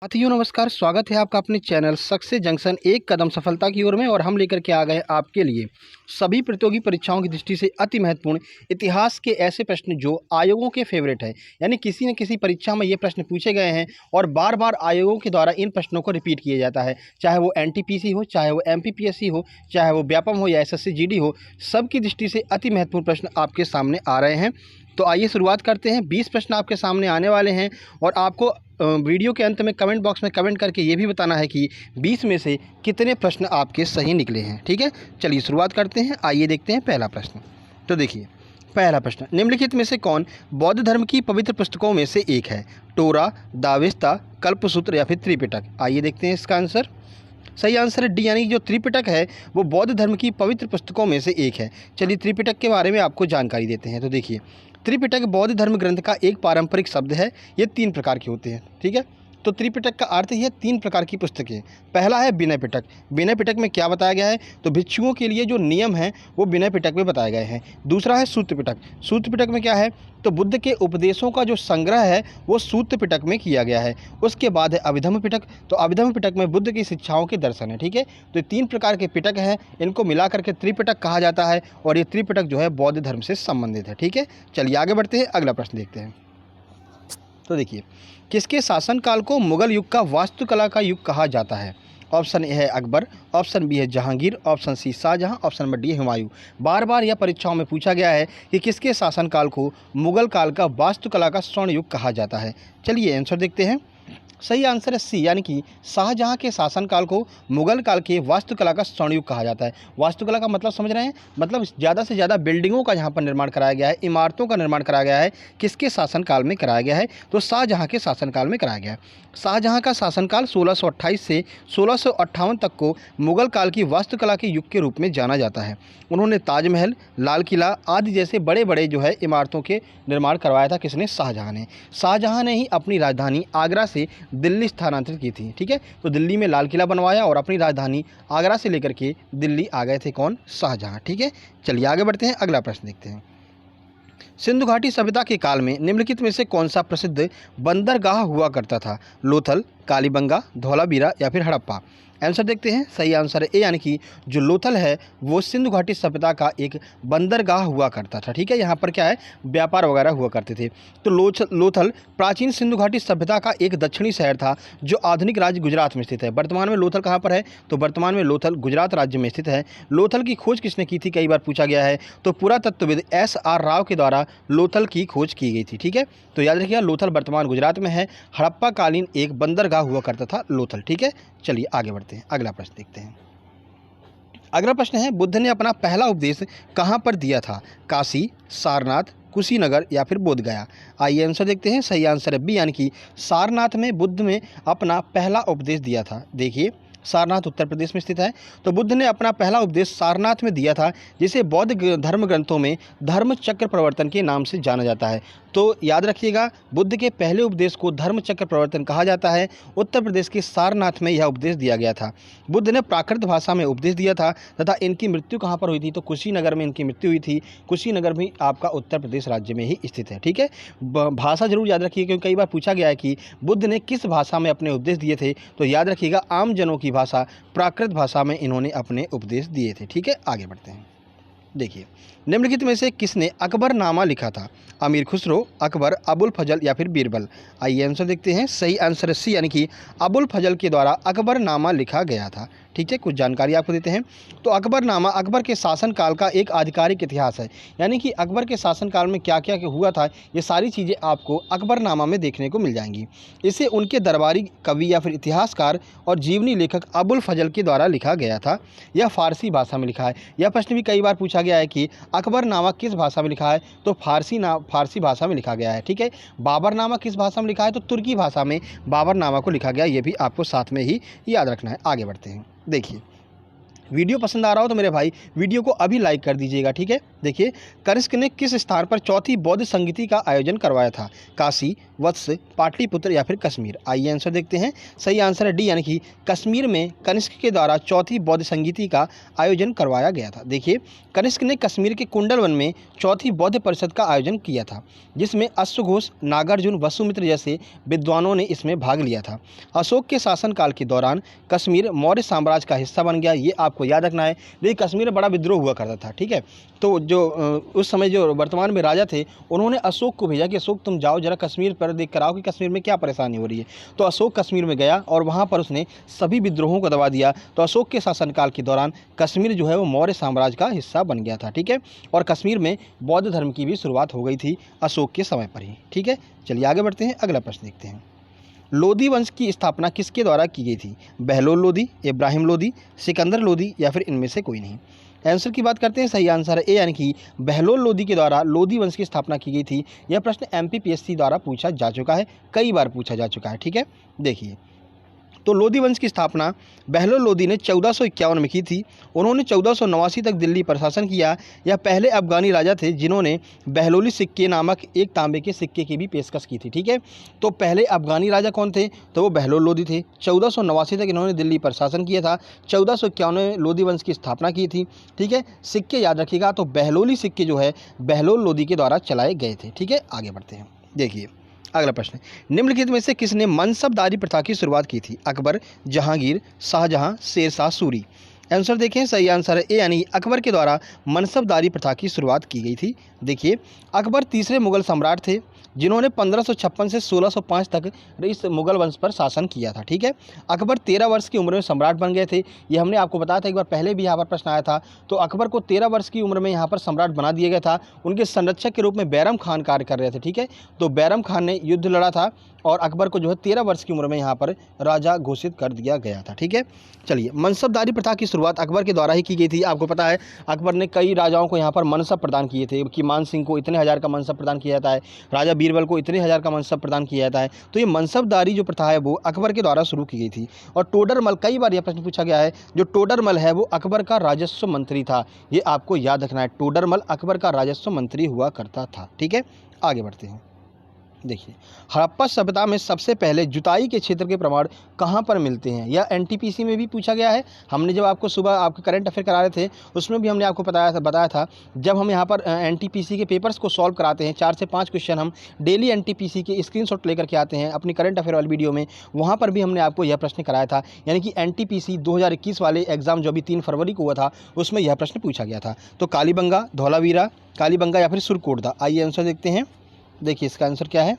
साथियों नमस्कार, स्वागत है आपका अपने चैनल सक्सेस जंक्शन एक कदम सफलता की ओर में। और हम लेकर के आ गए आपके लिए सभी प्रतियोगी परीक्षाओं की दृष्टि से अति महत्वपूर्ण इतिहास के ऐसे प्रश्न जो आयोगों के फेवरेट है, यानी किसी न किसी परीक्षा में ये प्रश्न पूछे गए हैं और बार बार आयोगों के द्वारा इन प्रश्नों को रिपीट किया जाता है। चाहे वो एनटीपीसी हो, चाहे वो एमपीपीएससी हो, चाहे वो व्यापम हो या एसएससी जीडी हो, सबकी दृष्टि से अति महत्वपूर्ण प्रश्न आपके सामने आ रहे हैं। तो आइए शुरुआत करते हैं। 20 प्रश्न आपके सामने आने वाले हैं और आपको वीडियो के अंत में कमेंट बॉक्स में कमेंट करके ये भी बताना है कि 20 में से कितने प्रश्न आपके सही निकले हैं। ठीक है, चलिए शुरुआत करते हैं। आइए देखते हैं पहला प्रश्न। तो देखिए पहला प्रश्न, निम्नलिखित में से कौन बौद्ध धर्म की पवित्र पुस्तकों में से एक है? टोरा, दावेस्ता, कल्पसूत्र या फिर त्रिपिटक? आइए देखते हैं इसका आंसर। सही आंसर है डी, यानी जो त्रिपिटक है वो बौद्ध धर्म की पवित्र पुस्तकों में से एक है। चलिए त्रिपिटक के बारे में आपको जानकारी देते हैं। तो देखिए त्रिपिटक बौद्ध धर्म ग्रंथ का एक पारंपरिक शब्द है। ये 3 प्रकार के होते हैं। ठीक है, तो त्रिपिटक का अर्थ ही है 3 प्रकार की पुस्तकें। पहला है विनय पिटक। विनय पिटक में क्या बताया गया है? तो भिक्षुओं के लिए जो नियम हैं वो विनय पिटक में बताए गए हैं। दूसरा है सूत्र पिटक। सूत्र पिटक में क्या है? तो बुद्ध के उपदेशों का जो संग्रह है वो सूत्र पिटक में किया गया है। उसके बाद है अभिधम्म पिटक। तो अभिधम्म पिटक में बुद्ध की शिक्षाओं के दर्शन है। ठीक है, तो ये 3 प्रकार के पिटक हैं, इनको मिला करके त्रिपिटक कहा जाता है और ये त्रिपिटक जो है बौद्ध धर्म से संबंधित है। ठीक है, चलिए आगे बढ़ते हैं, अगला प्रश्न देखते हैं। तो देखिए किसके शासनकाल को मुगल युग का वास्तुकला का युग कहा जाता है? ऑप्शन ए है अकबर, ऑप्शन बी है Jahangir, option C Shahjahan, option number D है हुमायूं। बार बार यह परीक्षाओं में पूछा गया है कि किसके शासनकाल को मुगल काल का वास्तुकला का स्वर्ण युग कहा जाता है। चलिए आंसर देखते हैं। सही आंसर है सी, यानी कि शाहजहां के शासनकाल को मुगल काल के वास्तुकला का स्वर्ण युग कहा जाता है। वास्तुकला का मतलब समझ रहे हैं? मतलब ज़्यादा से ज़्यादा बिल्डिंगों का यहाँ पर निर्माण कराया गया है, इमारतों का निर्माण कराया गया है। किसके शासनकाल में कराया गया है? तो शाहजहां के शासनकाल में कराया गया है। शाहजहां का शासनकाल 1628 से 1658 तक को मुगल काल की वास्तुकला के युग के रूप में जाना जाता है। उन्होंने ताजमहल, लाल किला आदि जैसे बड़े बड़े जो है इमारतों के निर्माण करवाया था। किसने? शाहजहां ने। शाहजहां ने ही अपनी राजधानी आगरा से दिल्ली स्थानांतरित की थी। ठीक है, तो दिल्ली में लाल किला बनवाया और अपनी राजधानी आगरा से लेकर के दिल्ली आ गए थे। कौन? शाहजहां। ठीक है, चलिए आगे बढ़ते हैं, अगला प्रश्न देखते हैं। सिंधु घाटी सभ्यता के काल में निम्नलिखित में से कौन सा प्रसिद्ध बंदरगाह हुआ करता था? लोथल, कालीबंगा, धौलावीरा या फिर हड़प्पा? आंसर देखते हैं। सही आंसर है ए, यानी कि जो लोथल है वो सिंधु घाटी सभ्यता का एक बंदरगाह हुआ करता था। ठीक है, यहाँ पर क्या है, व्यापार वगैरह हुआ करते थे। तो लोथल प्राचीन सिंधु घाटी सभ्यता का एक दक्षिणी शहर था जो आधुनिक राज्य गुजरात में स्थित है। वर्तमान में लोथल कहाँ पर है? तो वर्तमान में लोथल गुजरात राज्य में स्थित है। लोथल की खोज किसने की थी? कई बार पूछा गया है। तो पुरातत्वविद एस.आर. राव के द्वारा लोथल की खोज की गई थी। ठीक है, तो याद रखिएगा लोथल वर्तमान गुजरात में है। हड़प्पा कालीन एक बंदरगाह हुआ करता था लोथल। ठीक है, चलिए आगे बढ़ते हैं, अगला प्रश्न देखते हैं। अगला प्रश्न है, बुद्ध ने अपना पहला उपदेश कहाँ पर दिया था? काशी, सारनाथ, कुशीनगर या फिर बोधगया? आइए आंसर देखते हैं। सही आंसर है बी, यानी कि सारनाथ में बुद्ध ने अपना पहला उपदेश दिया था। देखिए सारनाथ उत्तर प्रदेश में स्थित है। तो बुद्ध ने अपना पहला उपदेश सारनाथ में दिया था, जिसे बौद्ध धर्म ग्रंथों में धर्म चक्र प्रवर्तन के नाम से जाना जाता है। तो याद रखिएगा बुद्ध के पहले उपदेश को धर्म चक्र प्रवर्तन कहा जाता है। उत्तर प्रदेश के सारनाथ में यह उपदेश दिया गया था। बुद्ध ने प्राकृत भाषा में उपदेश दिया था तथा इनकी मृत्यु कहाँ पर हुई थी? तो कुशीनगर में इनकी मृत्यु हुई थी। कुशीनगर भी आपका उत्तर प्रदेश राज्य में ही स्थित है। ठीक है, भाषा जरूर याद रखिए क्योंकि कई बार पूछा गया है कि बुद्ध ने किस भाषा में अपने उपदेश दिए थे। तो याद रखिएगा आम जनों की भाषा प्राकृत भाषा में इन्होंने अपने उपदेश दिए थे। ठीक है, आगे बढ़ते हैं। देखिए निम्नलिखित में से किसने अकबरनामा लिखा था? अमीर खुसरो, अकबर, अबुल फजल या फिर बीरबल? आइए आंसर देखते हैं। सही आंसर सी, यानी कि अबुल फजल के द्वारा अकबरनामा लिखा गया था। ठीक है, कुछ जानकारी आपको देते हैं। तो अकबरनामा अकबर के शासनकाल का एक आधिकारिक इतिहास है, यानी कि अकबर के शासनकाल में क्या क्या हुआ था ये सारी चीज़ें आपको अकबरनामा में देखने को मिल जाएंगी। इसे उनके दरबारी कवि या फिर इतिहासकार और जीवनी लेखक अबुल फजल के द्वारा लिखा गया था। यह फारसी भाषा में लिखा है। यह प्रश्न भी कई बार पूछा गया है कि अकबरनामा किस भाषा में लिखा है? तो फारसी भाषा में लिखा गया है। ठीक है, बाबरनामा किस भाषा में लिखा है? तो तुर्की भाषा में बाबरनामा को लिखा गया। ये भी आपको साथ में ही याद रखना है। आगे बढ़ते हैं। देखिए वीडियो पसंद आ रहा हो तो मेरे भाई वीडियो को अभी लाइक कर दीजिएगा, ठीक है। देखिए, कनिष्क ने किस स्थान पर चौथी बौद्ध संगीति का आयोजन करवाया था? काशी, वत्स, पाटलिपुत्र या फिर कश्मीर? आइए आंसर देखते हैं। सही आंसर है डी, यानी कि कश्मीर में कनिष्क के द्वारा चौथी बौद्ध संगीति का आयोजन करवाया गया था। देखिए, कनिष्क ने कश्मीर के कुंडलवन में चौथी बौद्ध परिषद का आयोजन किया था, जिसमें अश्वघोष, नागार्जुन, वसुमित्र जैसे विद्वानों ने इसमें भाग लिया था। अशोक के शासनकाल के दौरान कश्मीर मौर्य साम्राज्य का हिस्सा बन गया, ये आपको याद रखना है। देखिए, कश्मीर में बड़ा विद्रोह हुआ करता था, ठीक है। तो जो उस समय जो वर्तमान में राजा थे, उन्होंने अशोक को भेजा कि अशोक तुम जाओ जरा कश्मीर पर देख कर आओ कि कश्मीर में क्या परेशानी हो रही है। तो अशोक कश्मीर में गया और वहाँ पर उसने सभी विद्रोहों को दबा दिया। तो अशोक के शासनकाल के दौरान कश्मीर जो है वो मौर्य साम्राज्य का हिस्सा बन गया था, ठीक है। और कश्मीर में बौद्ध धर्म की भी शुरुआत हो गई थी अशोक के समय पर ही, ठीक है। चलिए आगे बढ़ते हैं, अगला प्रश्न देखते हैं। लोदी वंश की स्थापना किसके द्वारा की गई थी? बहलोल लोदी, इब्राहिम लोदी, सिकंदर लोदी या फिर इनमें से कोई नहीं? आंसर की बात करते हैं। सही आंसर है ए, यानी कि बहलोल लोदी के द्वारा लोदी वंश की स्थापना की गई थी। यह प्रश्न MPPSC द्वारा पूछा जा चुका है, कई बार पूछा जा चुका है, ठीक है। देखिए, तो लोदी वंश की स्थापना बहलोल लोदी ने 1451 में की थी। उन्होंने 1489 तक दिल्ली पर शासन किया। यह पहले अफगानी राजा थे जिन्होंने बहलोली सिक्के नामक एक तांबे के सिक्के की भी पेशकश की थी, ठीक है। तो पहले अफगानी राजा कौन थे? तो वो बहलोल लोदी थे। 1489 तक इन्होंने दिल्ली पर शासन किया था। 1451 में लोदी वंश की स्थापना की थी, ठीक है। सिक्के याद रखिएगा, तो बहलोली सिक्के जो है बहलोल लोदी के द्वारा चलाए गए थे, ठीक है। आगे बढ़ते हैं। देखिए, अगला प्रश्न, निम्नलिखित में से किसने मनसबदारी प्रथा की शुरुआत की थी? अकबर, जहांगीर, शाहजहां, शेरशाह सूरी? आंसर देखें। सही आंसर है ए, यानी अकबर के द्वारा मनसबदारी प्रथा की शुरुआत की गई थी। देखिए, अकबर तीसरे मुगल सम्राट थे जिन्होंने 1556 से 1605 तक इस मुगल वंश पर शासन किया था, ठीक है। अकबर 13 वर्ष की उम्र में सम्राट बन गए थे। ये हमने आपको बताया था एक बार पहले भी, यहाँ पर प्रश्न आया था। तो अकबर को 13 वर्ष की उम्र में यहाँ पर सम्राट बना दिया गया था। उनके संरक्षक के रूप में बैरम खान कार्य कर रहे थे, ठीक है। तो बैरम खान ने युद्ध लड़ा था और अकबर को जो है 13 वर्ष की उम्र में यहाँ पर राजा घोषित कर दिया गया था, ठीक है। चलिए, मनसबदारी प्रथा की शुरुआत अकबर के द्वारा ही की गई थी। आपको पता है अकबर ने कई राजाओं को यहाँ पर मनसब प्रदान किए थे कि मान सिंह को इतने हज़ार का मनसब प्रदान किया जाता है, राजा बीरबल को इतने हज़ार का मनसब प्रदान किया जाता है। तो ये मनसबदारी जो प्रथा है वो अकबर के द्वारा शुरू की गई थी। और टोडरमल, कई बार यह प्रश्न पूछा गया है, जो टोडरमल है वो अकबर का राजस्व मंत्री था। ये आपको याद रखना है, टोडरमल अकबर का राजस्व मंत्री हुआ करता था, ठीक है। आगे बढ़ते हैं। देखिए, हड़प्पा सभ्यता में सबसे पहले जुताई के क्षेत्र के प्रमाण कहाँ पर मिलते हैं? यह NTPC में भी पूछा गया है। हमने जब आपको सुबह आपके करंट अफेयर करा रहे थे उसमें भी हमने आपको बताया था जब हम यहाँ पर NTPC के पेपर्स को सॉल्व कराते हैं, 4 से 5 क्वेश्चन हम डेली NTPC के स्क्रीनशॉट लेकर के आते हैं अपनी करंट अफेयर वाली वीडियो में, वहाँ पर भी हमने आपको यह प्रश्न कराया था। यानी कि NTPC 2021 वाले एग्जाम जो अभी 3 फरवरी को हुआ था उसमें यह प्रश्न पूछा गया था। तो कालीबंगा, धौलावीरा, कालीबंगा या फिर सुरकोटदा? आइए आंसर देखते हैं। देखिए, इसका आंसर क्या है?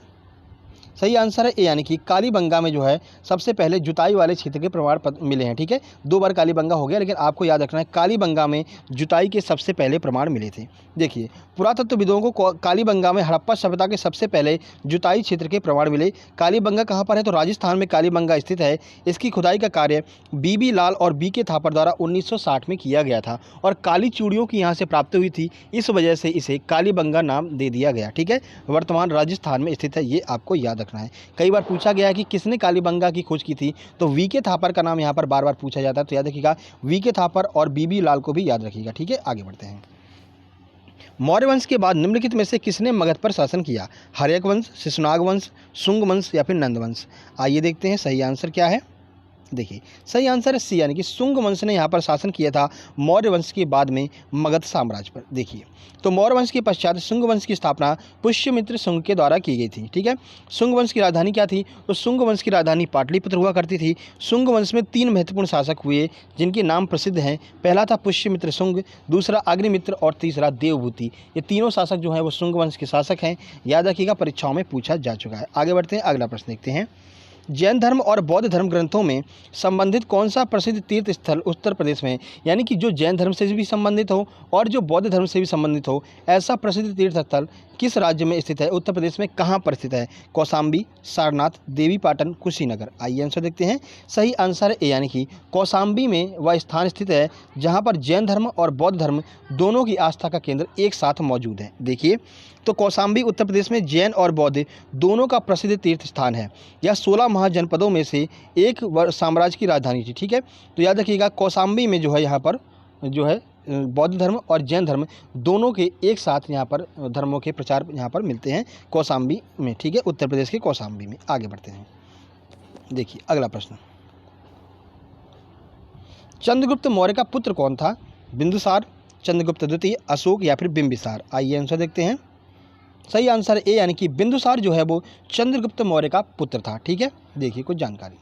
सही आंसर है ए, यानी कि कालीबंगा में जो है सबसे पहले जुताई वाले क्षेत्र के प्रमाण पत्र मिले हैं, ठीक है। 2 बार कालीबंगा हो गया, लेकिन आपको याद रखना है कालीबंगा में जुताई के सबसे पहले प्रमाण मिले थे। देखिए, पुरातत्वविदों को कालीबंगा में हड़प्पा सभ्यता के सबसे पहले जुताई क्षेत्र के प्रमाण मिले। कालीबंगा कहाँ पर है? तो राजस्थान में कालीबंगा स्थित है। इसकी खुदाई का कार्य BB लाल और BK थापर द्वारा 1960 में किया गया था और काली चूड़ियों की यहाँ से प्राप्ति हुई थी, इस वजह से इसे कालीबंगा नाम दे दिया गया, ठीक है। वर्तमान राजस्थान में स्थित है, ये आपको याद रखना है। कई बार पूछा गया है कि किसने कालीबंगा की खोज की थी, तो VK थापर का नाम यहाँ पर बार बार पूछा जाता है, तो याद रखिएगा VK थापर और BB लाल को भी याद रखिएगा, ठीक है। आगे बढ़ते हैं। मौर्य वंश के बाद निम्नलिखित में से किसने मगध पर शासन किया? हर्यक वंश, शिशुनाग वंश, शुंग वंश या फिर नंद वंश? आइए देखते हैं सही आंसर क्या है। देखिए, सही आंसर है सी, यानी कि शुंग वंश ने यहाँ पर शासन किया था मौर्य वंश के बाद में मगध साम्राज्य पर। देखिए, तो मौर्य वंश के पश्चात शुंग वंश की स्थापना पुष्यमित्र शुंग के द्वारा की गई थी, ठीक है। शुंग वंश की राजधानी क्या थी? तो शुंग वंश की राजधानी पाटलिपुत्र हुआ करती थी। शुंग वंश में 3 महत्वपूर्ण शासक हुए जिनके नाम प्रसिद्ध हैं। पहला था पुष्यमित्र शुंग, दूसरा अग्निमित्र और तीसरा देवभूति। ये तीनों शासक जो हैं वो शुंग वंश के शासक हैं, याद रखिएगा, परीक्षाओं में पूछा जा चुका है। आगे बढ़ते हैं, अगला प्रश्न देखते हैं। जैन धर्म और बौद्ध धर्म ग्रंथों में संबंधित कौन सा प्रसिद्ध तीर्थ स्थल उत्तर प्रदेश में, यानी कि जो जैन धर्म से भी संबंधित हो और जो बौद्ध धर्म से भी संबंधित हो, ऐसा प्रसिद्ध तीर्थ स्थल किस राज्य में स्थित है? उत्तर प्रदेश में कहाँ पर स्थित है? कौशाम्बी, सारनाथ, देवीपाटन, कुशीनगर? आइए आंसर देखते हैं। सही आंसर है, यानी कि कौशाम्बी में वह स्थान स्थित है जहाँ पर जैन धर्म और बौद्ध धर्म दोनों की आस्था का केंद्र एक साथ मौजूद है। देखिए, तो कौशाम्बी उत्तर प्रदेश में जैन और बौद्ध दोनों का प्रसिद्ध तीर्थ स्थान है। यह 16 महाजनपदों में से एक साम्राज्य की राजधानी थी। ठीक है, तो याद रखिएगा कौशाम्बी में जो है यहाँ पर जो है बौद्ध धर्म और जैन धर्म दोनों के एक साथ यहाँ पर धर्मों के प्रचार यहाँ पर मिलते हैं कौशाम्बी में। ठीक है, उत्तर प्रदेश के कौशाम्बी में। आगे बढ़ते हैं, देखिए अगला प्रश्न, चंद्रगुप्त मौर्य का पुत्र कौन था? बिंदुसार, चंद्रगुप्त द्वितीय, अशोक या फिर बिंबिसार? आइए आंसर देखते हैं। सही आंसर ए यानी कि बिंदुसार जो है वो चंद्रगुप्त मौर्य का पुत्र था। ठीक है, देखिए कुछ जानकारी।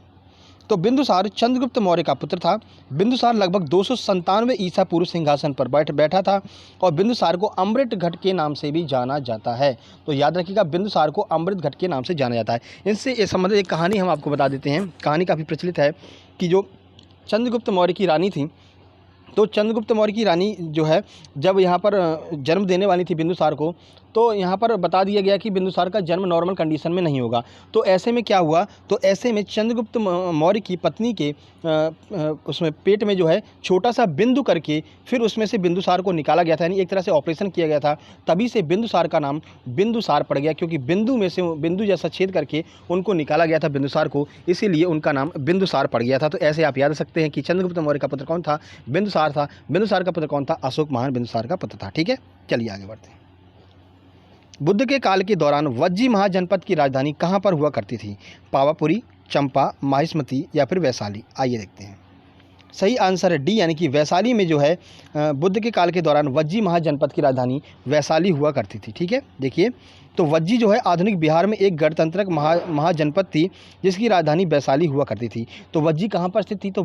तो बिंदुसार चंद्रगुप्त मौर्य का पुत्र था। बिंदुसार लगभग 297 ईसा पूर्व सिंहासन पर बैठा था और बिंदुसार को अमृत घट के नाम से भी जाना जाता है। तो याद रखिएगा बिंदुसार को अमृत घट के नाम से जाना जाता है। इनसे संबंधित एक कहानी हम आपको बता देते हैं। कहानी काफ़ी प्रचलित है कि जो चंद्रगुप्त मौर्य की रानी थी, तो चंद्रगुप्त मौर्य की रानी जो है जब यहाँ पर जन्म देने वाली थी बिंदुसार को, तो यहाँ पर बता दिया गया कि बिंदुसार का जन्म नॉर्मल कंडीशन में नहीं होगा। तो ऐसे में क्या हुआ, तो ऐसे में चंद्रगुप्त मौर्य की पत्नी के उसमें पेट में जो है छोटा सा बिंदु करके फिर उसमें से बिंदुसार को निकाला गया था, यानी एक तरह से ऑपरेशन किया गया था। तभी से बिंदुसार का नाम बिंदुसार पड़ गया, क्योंकि बिंदु में से बिंदु जैसा छेद करके उनको निकाला गया था बिंदुसार को, इसीलिए उनका नाम बिंदुसार पड़ गया था। तो ऐसे आप याद रख सकते हैं कि चंद्रगुप्त मौर्य का पुत्र कौन था? बिंदुसार था। बिंदुसार का पुत्र कौन था? अशोक महान बिंदुसार का पुत्र था। ठीक है, चलिए आगे बढ़ते हैं। बुद्ध के काल के दौरान वज्जी महाजनपद की राजधानी कहाँ पर हुआ करती थी? पावापुरी, चंपा, माहिष्मती या फिर वैशाली? आइए देखते हैं। सही आंसर है डी यानी कि वैशाली में जो है बुद्ध के काल के दौरान वज्जी महाजनपद की राजधानी वैशाली हुआ करती थी। ठीक है, देखिए तो वज्जी जो है आधुनिक बिहार में एक गणतंत्रक महाजनपद थी जिसकी राजधानी वैशाली हुआ करती थी। तो वज्जी कहाँ पर स्थित थी? तो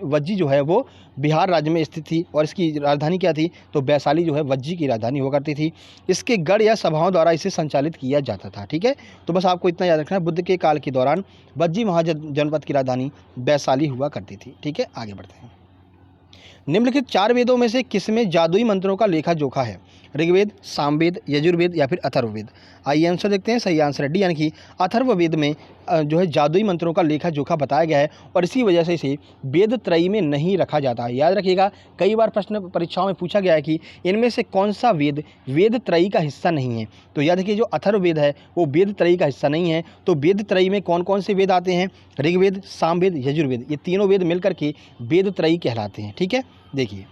वज्जी जो है वो बिहार राज्य में स्थित थी और इसकी राजधानी क्या थी? तो वैशाली जो है वज्जी की राजधानी हुआ करती थी। इसके गढ़ या सभाओं द्वारा इसे संचालित किया जाता था। ठीक है, तो बस आपको इतना याद रखना है, बुद्ध के काल के दौरान वज्जी महाजनपद की राजधानी वैशाली हुआ करती थी। ठीक है, आगे बढ़ते हैं। निम्नलिखित 4 वेदों में से किसमें जादुई मंत्रों का लेखा जोखा है? ऋग्वेद, सामवेद, यजुर्वेद या फिर अथर्ववेद? आइए आंसर देखते हैं। सही आंसर है डी यानी कि अथर्ववेद में जो है जादुई मंत्रों का लेखा जोखा बताया गया है और इसी वजह से इसे वेद त्रयी में नहीं रखा जाता है। याद रखिएगा कई बार प्रश्न परीक्षाओं में पूछा गया है कि इनमें से कौन सा वेद वेद त्रयी का हिस्सा नहीं है। तो याद रखिए जो अथर्ववेद है वो वेद त्रयी का हिस्सा नहीं है। तो वेद त्रयी में कौन कौन से वेद आते हैं? ऋग्वेद, सामवेद, यजुर्वेद, ये तीनों वेद मिलकर के वेद त्रयी कहलाते हैं। ठीक है, देखिए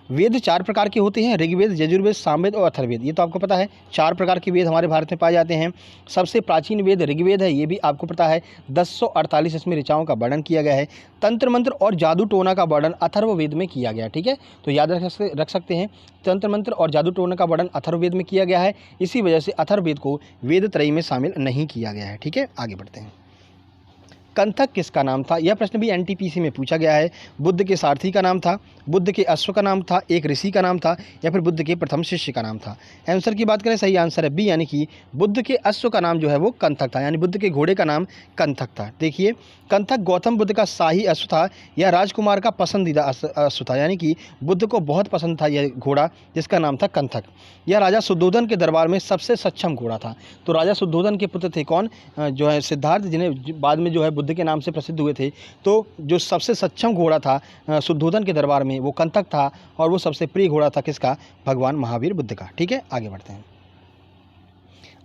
वेद 4 प्रकार के होते हैं, ऋग्वेद, यजुर्वेद, सामवेद और अथर्ववेद। ये तो आपको पता है 4 प्रकार के वेद हमारे भारत में पाए जाते हैं। सबसे प्राचीन वेद ऋग्वेद है, ये भी आपको पता है। 1048 इसमें ऋचाओं का वर्णन किया गया है। तंत्र मंत्र और जादू टोना का वर्णन अथर्ववेद में किया गया है। ठीक है, तो याद रख सकते हैं तंत्र मंत्र और जादू टोना का वर्णन अथर्ववेद में किया गया है, इसी वजह से अथर्ववेद को वेद त्रयी में शामिल नहीं किया गया है। ठीक है, आगे बढ़ते हैं। कंथक किसका नाम था? यह प्रश्न भी एनटीपीसी में पूछा गया है। बुद्ध के सारथी का नाम था, बुद्ध के अश्व का नाम था, एक ऋषि का नाम था या फिर बुद्ध के प्रथम शिष्य का नाम था? आंसर की बात करें सही आंसर है बी यानी कि बुद्ध के अश्व का नाम जो है वो कंथक था, यानी बुद्ध के घोड़े का नाम कंथक था। देखिए कंथक गौतम बुद्ध का शाही अश्व था, यह राजकुमार का पसंदीदा अश्व था, यानी कि बुद्ध को बहुत पसंद था यह घोड़ा जिसका नाम था कंथक। यह राजा शुद्धोधन के दरबार में सबसे सक्षम घोड़ा था। तो राजा शुद्धोधन के पुत्र थे कौन? जो है सिद्धार्थ, जिन्हें बाद में जो है बुद्ध के नाम से प्रसिद्ध हुए थे। तो जो सबसे सक्षम घोड़ा था शुद्धोधन के दरबार में वो कंथक था और वो सबसे प्रिय घोड़ा था किसका? भगवान महावीर बुद्ध का। ठीक है, आगे बढ़ते हैं।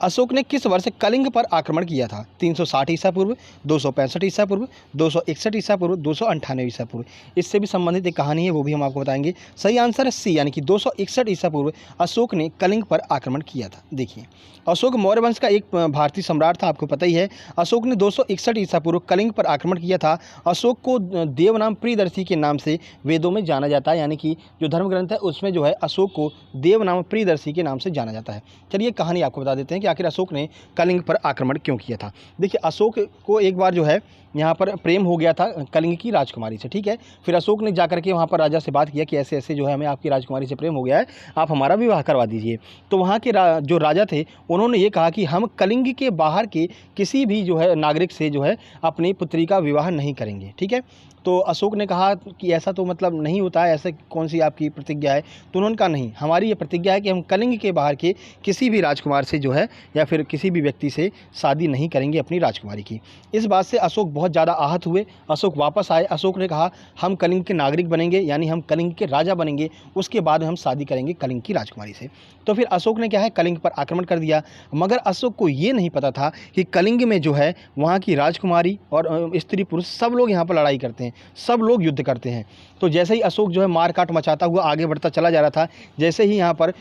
अशोक ने किस वर्ष कलिंग पर आक्रमण किया था? 360 ईसा पूर्व, 265 ईसा पूर्व, 261 ईसा पूर्व, 298 ईसा पूर्व? इससे भी संबंधित एक कहानी है, वो भी हम आपको बताएंगे। सही आंसर है सी यानी कि 261 ईसा पूर्व अशोक ने कलिंग पर आक्रमण किया था। देखिए अशोक मौर्य वंश का एक भारतीय सम्राट था, आपको पता ही है। अशोक ने 261 ईसा पूर्व कलिंग पर आक्रमण किया था। अशोक को देवनाम प्रियदर्शी के नाम से वेदों में जाना जाता है, यानी कि जो धर्म ग्रंथ है उसमें जो है अशोक को देवनाम प्रियदर्शी के नाम से जाना जाता है। चलिए कहानी आपको बता देते हैं कि आखिर अशोक ने कलिंग पर आक्रमण क्यों किया था। देखिए अशोक को एक बार जो है यहाँ पर प्रेम हो गया था कलिंग की राजकुमारी से। ठीक है, फिर अशोक ने जाकर के वहाँ पर राजा से बात किया कि ऐसे ऐसे जो है हमें आपकी राजकुमारी से प्रेम हो गया है, आप हमारा विवाह करवा दीजिए। तो वहाँ के जो राजा थे उन्होंने ये कहा कि हम कलिंग के बाहर के किसी भी जो है नागरिक से जो है अपनी पुत्री का विवाह नहीं करेंगे। ठीक है, तो अशोक ने कहा कि ऐसा तो मतलब नहीं होता है, ऐसे कौन सी आपकी प्रतिज्ञा है? तो उन्होंने कहा नहीं, हमारी ये प्रतिज्ञा है कि हम कलिंग के बाहर के किसी भी राजकुमार से जो है या फिर किसी भी व्यक्ति से शादी नहीं करेंगे अपनी राजकुमारी की। इस बात से अशोक बहुत बहुत ज़्यादा आहत हुए। अशोक वापस आए। अशोक ने कहा हम कलिंग के नागरिक बनेंगे, यानी हम कलिंग के राजा बनेंगे, उसके बाद हम शादी करेंगे कलिंग की राजकुमारी से। तो फिर अशोक ने क्या है, कलिंग पर आक्रमण कर दिया। मगर अशोक को ये नहीं पता था कि कलिंग में जो है वहाँ की राजकुमारी और स्त्री पुरुष सब लोग यहाँ पर लड़ाई करते हैं, सब लोग युद्ध करते हैं। तो जैसे ही अशोक जो है मार काट मचाता हुआ आगे बढ़ता चला जा रहा था, जैसे ही यहाँ पर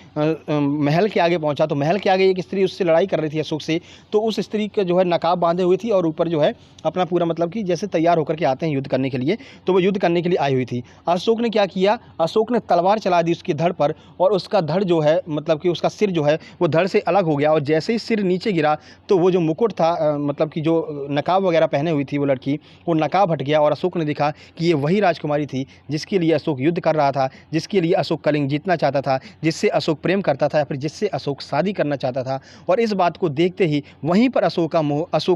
महल के आगे पहुँचा तो महल के आगे एक स्त्री उससे लड़ाई कर रही थी अशोक से। तो उस स्त्री का जो है नकाब बांधे हुई थी और ऊपर जो है अपना पूरा मतलब कि जैसे तैयार होकर के आते हैं युद्ध करने के लिए, तो वो युद्ध करने के लिए आई हुई थी। अशोक ने क्या किया, अशोक ने तलवार चला दी उसकी धड़ पर और उसका धड़ जो है मतलब कि उसका सिर जो है वो धड़ से अलग हो गया। और जैसे ही सिर नीचे गिरा तो वो जो मुकुट था मतलब कि जो नकाब वगैरह पहने हुई थी वो लड़की, वो नकाब हट गया और अशोक ने देखा कि ये वही राजकुमारी थी जिसके लिए अशोक युद्ध कर रहा था, जिसके लिए अशोक कलिंग जीतना चाहता था, जिससे अशोक प्रेम करता था या फिर जिससे अशोक शादी करना चाहता था। और इस बात को देखते ही वहीं पर अशोक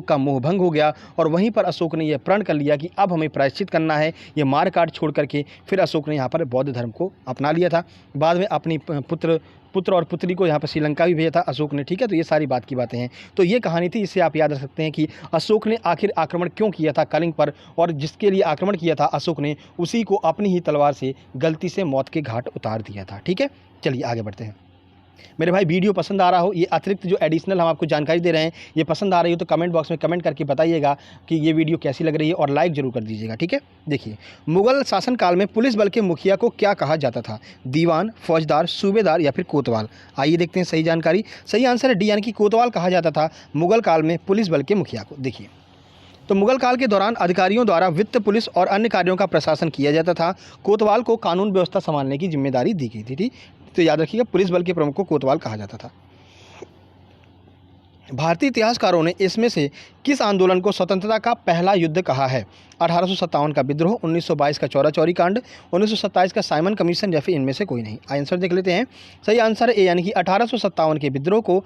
का मोह भंग हो गया और वहीं पर अशोक ने यह प्रण कर लिया कि अब हमें प्रायश्चित करना है, ये मार काट छोड़ करके। फिर अशोक ने यहाँ पर बौद्ध धर्म को अपना लिया था। बाद में अपनी पुत्र और पुत्री को यहाँ पर श्रीलंका भी भेजा था अशोक ने, ठीक है। तो ये सारी बात की बातें हैं। तो ये कहानी थी, इससे आप याद रख सकते हैं कि अशोक ने आखिर आक्रमण क्यों किया था कलिंग पर, और जिसके लिए आक्रमण किया था अशोक ने उसी को अपनी ही तलवार से गलती से मौत के घाट उतार दिया था, ठीक है। चलिए आगे बढ़ते हैं। मेरे भाई वीडियो पसंद आ रहा हो, ये अतिरिक्त जो एडिशनल हम आपको जानकारी दे रहे हैं ये पसंद आ रही हो तो कमेंट बॉक्स में कमेंट करके बताइएगा कि ये वीडियो कैसी लग रही है और लाइक जरूर कर दीजिएगा, ठीक है। देखिए, मुगल शासनकाल में पुलिस बल के मुखिया को क्या कहा जाता था? दीवान, फौजदार, सूबेदार या फिर कोतवाल? आइए देखते हैं सही जानकारी। सही आंसर है डी, यानी कि कोतवाल कहा जाता था मुगल काल में पुलिस बल के मुखिया को। देखिए, तो मुगल काल के दौरान अधिकारियों द्वारा वित्त, पुलिस और अन्य कार्यों का प्रशासन किया जाता था। कोतवाल को कानून व्यवस्था संभालने की जिम्मेदारी दी गई थी, ठीक। तो याद रखिएगा, पुलिस बल के प्रमुख को कोतवाल कहा जाता था। भारतीय इतिहासकारों ने इसमें से किस आंदोलन को स्वतंत्रता का पहला युद्ध कहा है? 1857 का विद्रोह, 1922 का चौरा चौरी कांड, 1927 का साइमन कमीशन या फिर इनमें से कोई नहीं? आंसर देख लेते हैं। सही आंसर ए, यानी कि 1857 के विद्रोह को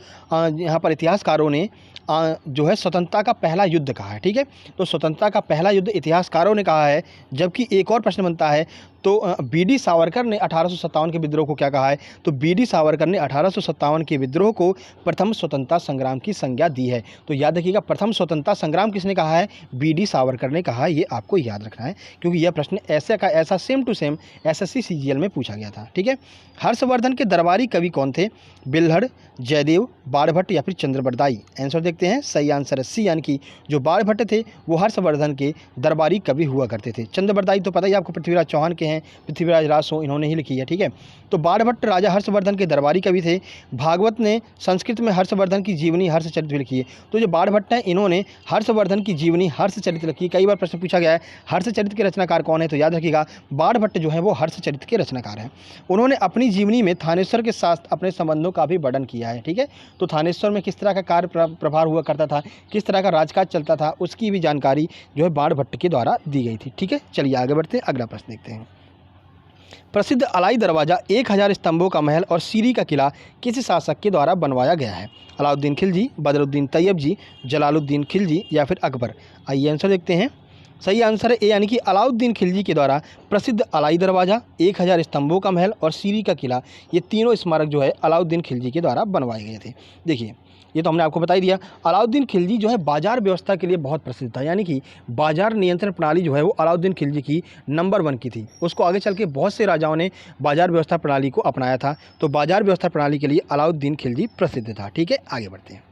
यहाँ पर इतिहासकारों ने जो है स्वतंत्रता का पहला युद्ध कहा है, ठीक है। तो स्वतंत्रता का पहला युद्ध इतिहासकारों ने कहा है। जबकि एक और प्रश्न बनता है, तो बी.डी. सावरकर ने 1857 के विद्रोह को क्या कहा है? तो बी.डी. सावरकर ने 1857 के विद्रोह को प्रथम स्वतंत्रता संग्राम की संज्ञा दी है। तो याद रखिएगा, प्रथम स्वतंत्रता संग्राम किसने कहा है? बी.डी. सावरकर ने कहा है। ये आपको याद रखना है क्योंकि यह प्रश्न ऐसा का ऐसा same to same SSC CGL में पूछा गया था, ठीक है। हर्षवर्धन के दरबारी कवि कौन थे? बिल्हड़, जयदेव, बाणभट्ट या फिर चंद्रबरदाई? आंसर देखते हैं। सही आंसर है सी, यानी कि जो बाणभट्ट थे वो हर्षवर्धन के दरबारी कवि हुआ करते थे। चंद्रबरदाई तो पता ही आपको पृथ्वीराज चौहान के हैं, पृथ्वीराज रासो इन्होंने ही लिखी है, ठीक है। तो बाणभट्ट राजा हर्षवर्धन के दरबारी कवि थे। भागवत ने संस्कृत में हर्षवर्धन की जीवनी हर्षचरित भी लिखी है। तो जो बाणभट्ट हैं इन्होंने हर्षवर्धन की जीवनी हर्षचरित लिखी। कई बार प्रश्न पूछा गया है हर्षचरित के रचनाकार कौन है, तो याद रखिएगा बाणभट्ट जो है वो हर्षचरित के रचनाकार हैं। उन्होंने अपनी जीवनी में थानेश्वर के साथ अपने संबंधों का भी वर्णन किया है, ठीक है। तो थानेश्वर में किस तरह का कार्य प्रभार हुआ करता था, किस तरह का राजकाज चलता था, उसकी भी जानकारी जो है बाणभट्ट के द्वारा दी गई थी, ठीक है। चलिए आगे बढ़ते हैं, अगला प्रश्न देखते हैं। प्रसिद्ध अलाई दरवाज़ा, 1000 स्तंभों का महल और सीरी का किला किस शासक के द्वारा बनवाया गया है? अलाउद्दीन खिलजी, बदरुद्दीन तैयब जी, जलालुद्दीन खिलजी या फिर अकबर? आइए आंसर देखते हैं। सही आंसर है ए, यानी कि अलाउद्दीन खिलजी के द्वारा प्रसिद्ध अलाई दरवाज़ा, 1000 स्तंभों का महल और सीरी का किला, ये तीनों स्मारक जो है अलाउद्दीन खिलजी के द्वारा बनवाए गए थे। देखिए, ये तो हमने आपको बता ही दिया। अलाउद्दीन खिलजी जो है बाजार व्यवस्था के लिए बहुत प्रसिद्ध था, यानी कि बाजार नियंत्रण प्रणाली जो है वो अलाउद्दीन खिलजी की नंबर 1 की थी। उसको आगे चल के बहुत से राजाओं ने बाजार व्यवस्था प्रणाली को अपनाया था। तो बाजार व्यवस्था प्रणाली के लिए अलाउद्दीन खिलजी प्रसिद्ध था, ठीक है। आगे बढ़ते हैं।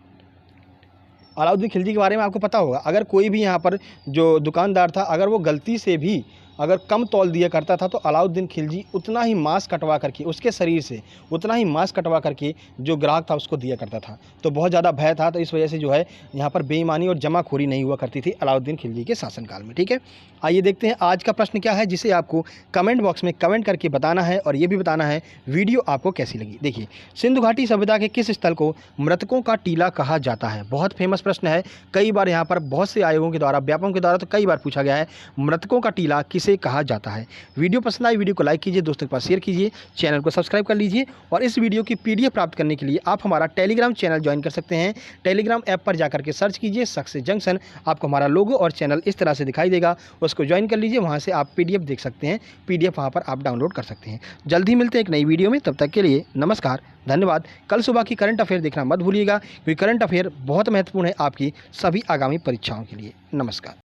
अलाउद्दीन खिलजी के बारे में आपको पता होगा, अगर कोई भी यहाँ पर जो दुकानदार था अगर वो गलती से भी अगर कम तौल दिया करता था तो अलाउद्दीन खिलजी उतना ही मांस कटवा करके उसके शरीर से उतना ही मांस कटवा करके जो ग्राहक था उसको दिया करता था। तो बहुत ज़्यादा भय था, तो इस वजह से जो है यहाँ पर बेईमानी और जमाखोरी नहीं हुआ करती थी अलाउद्दीन खिलजी के शासनकाल में, ठीक है। आइए देखते हैं आज का प्रश्न क्या है, जिसे आपको कमेंट बॉक्स में कमेंट करके बताना है और ये भी बताना है वीडियो आपको कैसी लगी। देखिए, सिंधु घाटी सभ्यता के किस स्थल को मृतकों का टीला कहा जाता है? बहुत फेमस प्रश्न है, कई बार यहाँ पर बहुत से आयोगों के द्वारा, व्यापकों के द्वारा तो कई बार पूछा गया है, मृतकों का टीला किसे कहा जाता है? वीडियो पसंद आई वीडियो को लाइक कीजिए, दोस्तों के पास शेयर कीजिए, चैनल को सब्सक्राइब कर लीजिए और इस वीडियो की PDF प्राप्त करने के लिए आप हमारा टेलीग्राम चैनल ज्वाइन कर सकते हैं। टेलीग्राम ऐप पर जाकर के सर्च कीजिए सक्सेस जंक्शन, आपको हमारा लोगो और चैनल इस तरह से दिखाई देगा, उसको ज्वाइन कर लीजिए, वहाँ से आप PDF देख सकते हैं, PDF वहाँ पर आप डाउनलोड कर सकते हैं। जल्दी मिलते हैं एक नई वीडियो में, तब तक के लिए नमस्कार, धन्यवाद। कल सुबह की करंट अफेयर देखना मत भूलिएगा क्योंकि करंट अफेयर बहुत महत्वपूर्ण है आपकी सभी आगामी परीक्षाओं के लिए। नमस्कार।